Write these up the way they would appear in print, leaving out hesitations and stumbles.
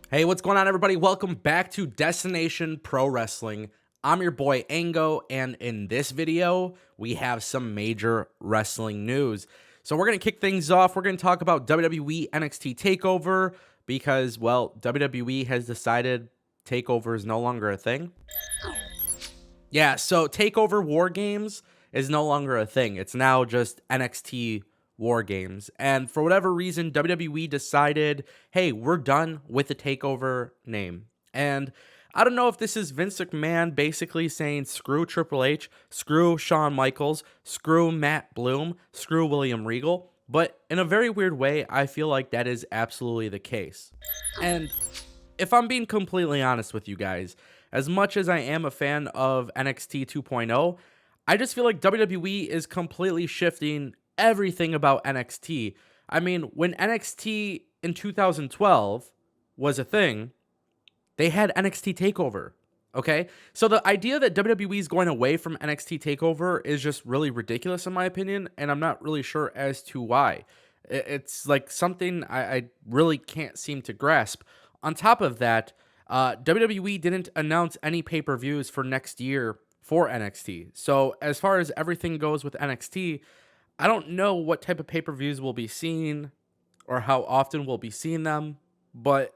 Hey, what's going on, everybody? Welcome back to Destination Pro Wrestling. I'm your boy Ango, and in this video, we have some major wrestling news. So we're going to kick things off. We're going to talk about WWE NXT Takeover because, well, WWE has decided Takeover is no longer a thing. Yeah, so Takeover War Games is no longer a thing. It's now just NXT War Games. And for whatever reason, WWE decided, hey, we're done with the Takeover name. And I don't know if this is Vince McMahon basically saying screw Triple H, screw Shawn Michaels, screw Matt Bloom, screw William Regal. But in a very weird way, I feel like that is absolutely the case. And if I'm being completely honest with you guys, as much as I am a fan of NXT 2.0, I just feel like WWE is completely shifting everything about NXT. I mean, when NXT in 2012 was a thing, they had NXT TakeOver. Okay? So the idea that WWE is going away from NXT TakeOver is just really ridiculous in my opinion, and I'm not really sure as to why. It's like something I really can't seem to grasp. On top of that, WWE didn't announce any pay-per-views for next year for NXT. So as far as everything goes with NXT, I don't know what type of pay-per-views we'll be seeing or how often we'll be seeing them, but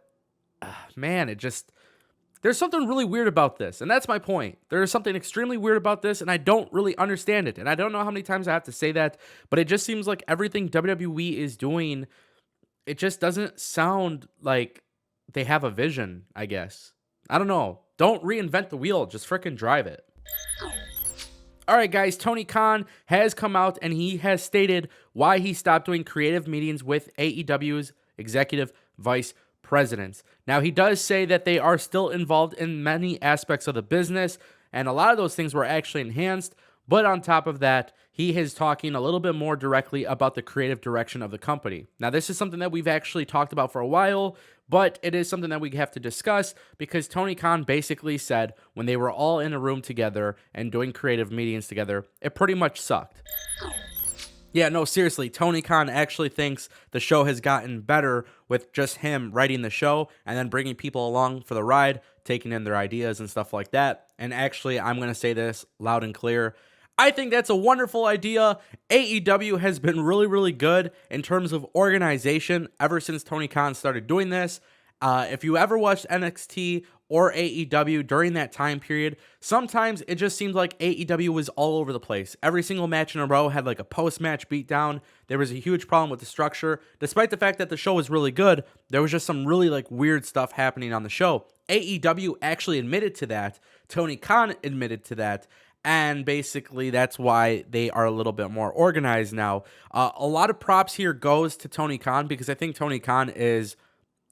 man, there's something really weird about this, and that's my point. There is something extremely weird about this, and I don't really understand it, and I don't know how many times I have to say that, but it just seems like everything WWE is doing, it just doesn't sound like they have a vision, I guess. I don't know. Don't reinvent the wheel, just frickin' drive it. All right, guys, Tony Khan has come out and he has stated why he stopped doing creative meetings with AEW's executive vice presidents. Now, he does say that they are still involved in many aspects of the business, and a lot of those things were actually enhanced. But on top of that, he is talking a little bit more directly about the creative direction of the company. Now, this is something that we've actually talked about for a while, but it is something that we have to discuss because Tony Khan basically said when they were all in a room together and doing creative meetings together, it pretty much sucked. Yeah, no, seriously, Tony Khan actually thinks the show has gotten better with just him writing the show and then bringing people along for the ride, taking in their ideas and stuff like that. And actually, I'm going to say this loud and clear. I think that's a wonderful idea. AEW has been really, really good in terms of organization ever since Tony Khan started doing this. If you ever watched NXT or AEW during that time period, sometimes it just seemed like AEW was all over the place. Every single match in a row had like a post-match beatdown. There was a huge problem with the structure. Despite the fact that the show was really good, there was just some really like weird stuff happening on the show. AEW actually admitted to that. Tony Khan admitted to that. And basically, that's why they are a little bit more organized now. A lot of props here goes to Tony Khan because I think Tony Khan is,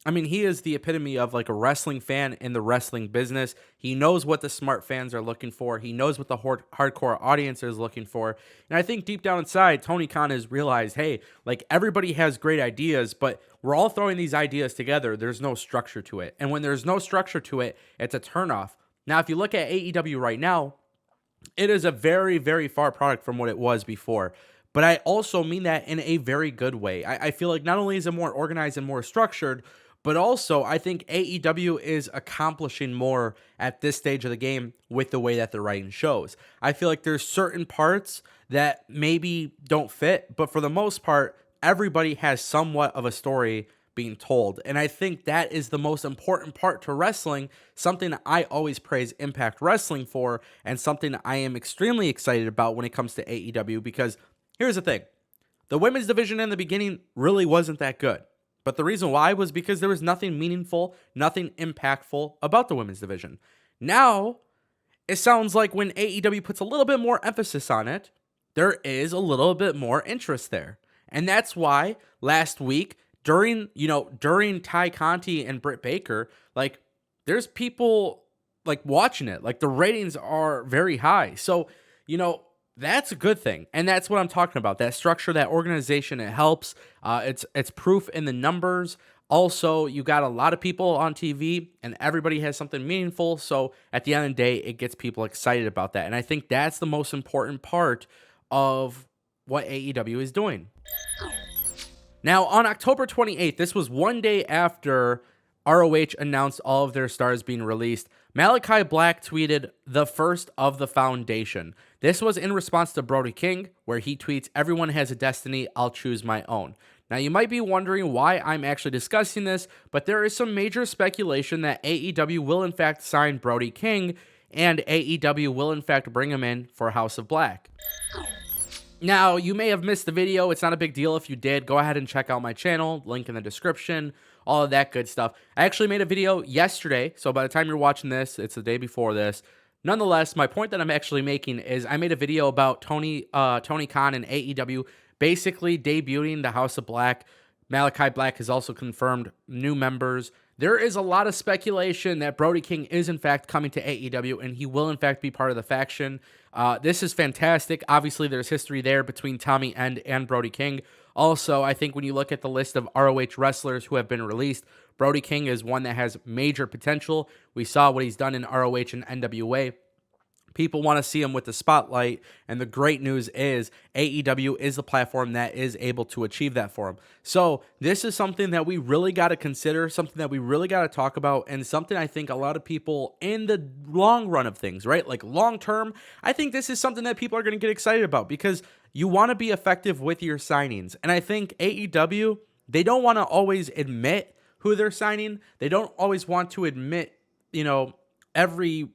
I mean, he is the epitome of like a wrestling fan in the wrestling business. He knows what the smart fans are looking for. He knows what the hardcore audience is looking for. And I think deep down inside, Tony Khan has realized, hey, like everybody has great ideas, but we're all throwing these ideas together. There's no structure to it. And when there's no structure to it, it's a turnoff. Now, if you look at AEW right now, it is a very, very far product from what it was before. But I also mean that in a very good way. I feel like not only is it more organized and more structured, but also I think AEW is accomplishing more at this stage of the game with the way that they're writing shows. I feel like there's certain parts that maybe don't fit, but for the most part, everybody has somewhat of a story being told. And I think that is the most important part to wrestling, something I always praise Impact Wrestling for, and something I am extremely excited about when it comes to AEW, because here's the thing. The women's division in the beginning really wasn't that good. But the reason why was because there was nothing meaningful, nothing impactful about the women's division. Now, it sounds like when AEW puts a little bit more emphasis on it, there is a little bit more interest there. And that's why last week, during Ty Conti and Britt Baker, like there's people like watching it. Like the ratings are very high. So, that's a good thing. And that's what I'm talking about. That structure, that organization, it helps. It's proof in the numbers. Also, you got a lot of people on TV and everybody has something meaningful. So at the end of the day, it gets people excited about that. And I think that's the most important part of what AEW is doing. Now, on October 28th, this was one day after ROH announced all of their stars being released, Malachi Black tweeted, "The first of the foundation." This was in response to Brody King, where he tweets, "Everyone has a destiny, I'll choose my own." Now, you might be wondering why I'm actually discussing this, but there is some major speculation that AEW will in fact sign Brody King, and AEW will in fact bring him in for House of Black. Now, you may have missed the video. It's not a big deal if you did. Go ahead and check out my channel, link in the description, all of that good stuff. I actually made a video yesterday, so by the time you're watching this, it's the day before this. Nonetheless, my point that I'm actually making is I made a video about Tony Khan and AEW basically debuting the House of Black. Malachi Black has also confirmed new members. There is a lot of speculation that Brody King is in fact coming to AEW, and he will in fact be part of the faction. This is fantastic. Obviously, there's history there between Tommy End and Brody King. Also, I think when you look at the list of ROH wrestlers who have been released, Brody King is one that has major potential. We saw what he's done in ROH and NWA. People want to see him with the spotlight, and the great news is AEW is the platform that is able to achieve that for him. So this is something that we really got to consider, something that we really got to talk about, and something I think a lot of people in the long run of things, right? Like long term, I think this is something that people are going to get excited about because you want to be effective with your signings. And I think AEW, they don't want to always admit who they're signing. They don't always want to admit, every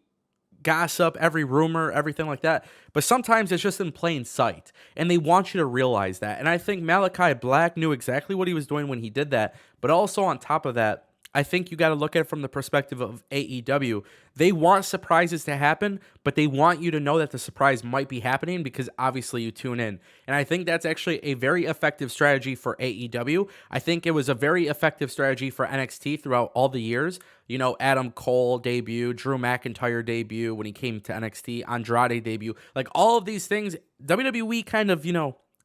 gossip, every rumor, everything like that. But sometimes it's just in plain sight, and they want you to realize that. And I think Malachi Black knew exactly what he was doing when he did that. But also on top of that, I think you got to look at it from the perspective of AEW. They want surprises to happen, but they want you to know that the surprise might be happening because obviously you tune in. And I think that's actually a very effective strategy for AEW. I think it was a very effective strategy for NXT throughout all the years. Adam Cole debut, Drew McIntyre debut when he came to NXT, Andrade debut. Like all of these things, WWE kind of,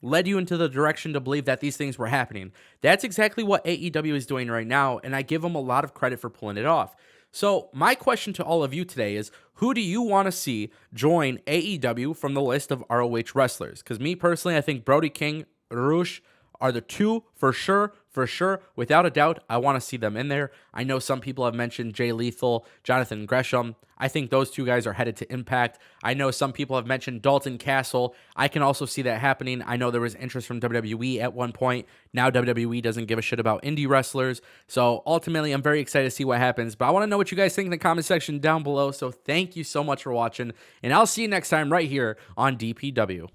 led you into the direction to believe that these things were happening. That's exactly what AEW is doing right now, and I give them a lot of credit for pulling it off. So my question to all of you today is, who do you want to see join AEW from the list of ROH wrestlers? Because me personally, I think Brody King, Rush are the two for sure. Without a doubt, I want to see them in there. I know some people have mentioned Jay Lethal, Jonathan Gresham. I think those two guys are headed to Impact. I know some people have mentioned Dalton Castle. I can also see that happening. I know there was interest from WWE at one point. Now WWE doesn't give a shit about indie wrestlers. So ultimately, I'm very excited to see what happens. But I want to know what you guys think in the comment section down below. So thank you so much for watching. And I'll see you next time right here on DPW.